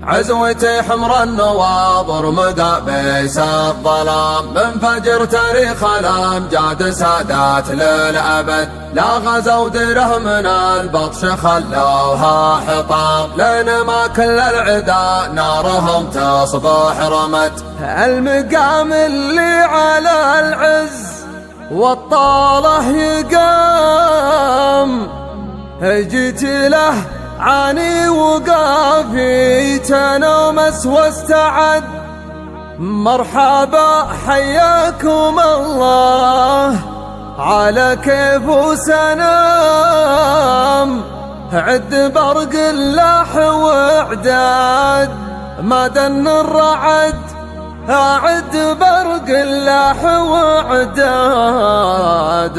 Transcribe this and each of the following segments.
عزوتي حمر النواظر مقابس الظلام، من فجر تاريخ الأمجاد سادات للأبد، لا غزوا ديره من البطش خلوها حطام، لين ما كل العدا نارهم تصبح رمد. المقام اللي على العز والطاله يقام، جيت له عاني وقافي تنومس واستعد، مرحبا حياكم الله على كيف وسنام، عد برق اللاح وعداد ما دن الرعد، أعد برق اللاح وعداد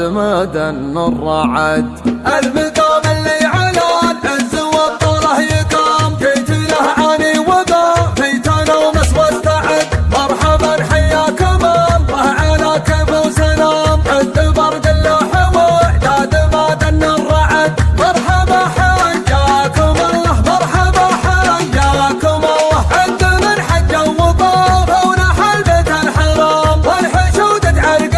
ما دن الرعد. المقام اللي على العز والطاله يقام، جيت له عاني وقام في تنومس واستعد، مرحبا حياكم الله على كيف وسلام، عد برق اللاح وعداد ما دن الرعد، مرحبا حياكم الله مرحبا حياكم الله. عد من حج وطاف ونحل بيت الحرام، والحشود تعرق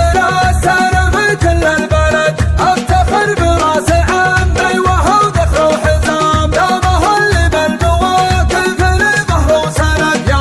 السالم في كل البلد، افتخر براس عمي وهو ذكر وحزام، دامه اللي بالمواقف لظهر وسند. يا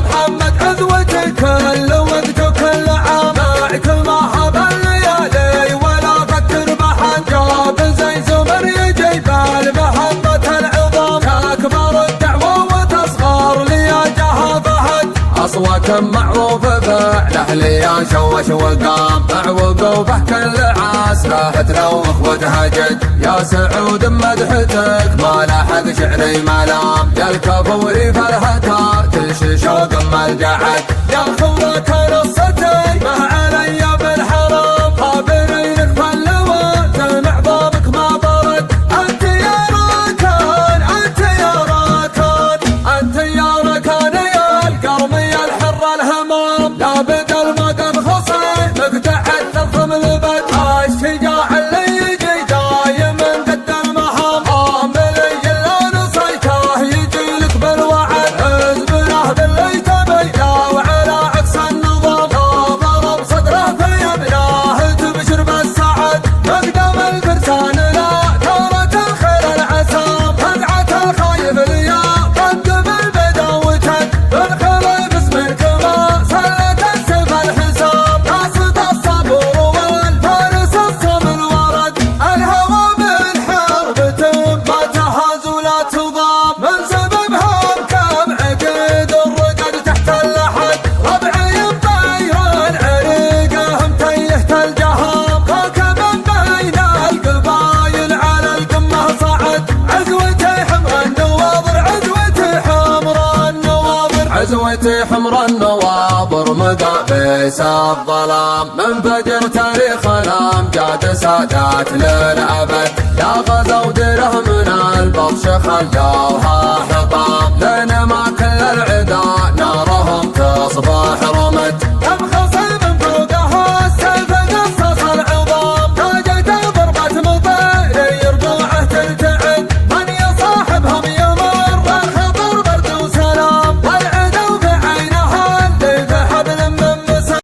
محمد عزوتي كل وقت وكل عام، معك ما هب الليالي ولا فكر بحد، جاب زي زمر يجي بالمحطة العظام، تكبر الدعوة وتصغر لي جاه فهد، أصوات معروف فعله لي شوش وقام، مع وقوفه كل عسره تلوخ وتهجد. يا سعود مدحتك ما لحق شعري ملام، يا الكفوري فالهتار كل شوق ملجعد، يا خوضة نصتي ما علي بالحرام، خابرينك فاللوى سمع ضابك ما برد، أنت يا راكان أنت يا راكان أنت يا راكان يا القرمي الحر الهمام، لا بدل ما قد خصي مقتعد تضم البد، الشجاع اللي يجي دايما قد المهام، عاملي الا نصيته يجي لك بالوعد، حزبنا باللي تبينا وعلى عكس النظام، لا ضرب صدره في ابناه تبشر بالسعد، مقدم الفرسان لا ثارت الخيل العسام، فزعة الخايف اليا قدم البدا وتد، بالخلاف اسمك ما سلت السيف الحسام، قاصد الصبور والفارس الصم الورد، الهوى بالحرب تم ما تهاز ولا تضام، من سببها بكم عقد الرقد تحت اللحد، ربعي بطيران عريقهم تيهت الجهام، كوكبا بين القبايل على القمة صعد، عزوتي حمر النواظر عزوتي حمر النواظر، عزوتي حمر النواظر مقابس الظلام، من فجر تاريخ الأمجاد سادات للأبد، لا غزوا ديره من البطش خلوها حطام، لين ما كل العدا نارهم تصبح رمد.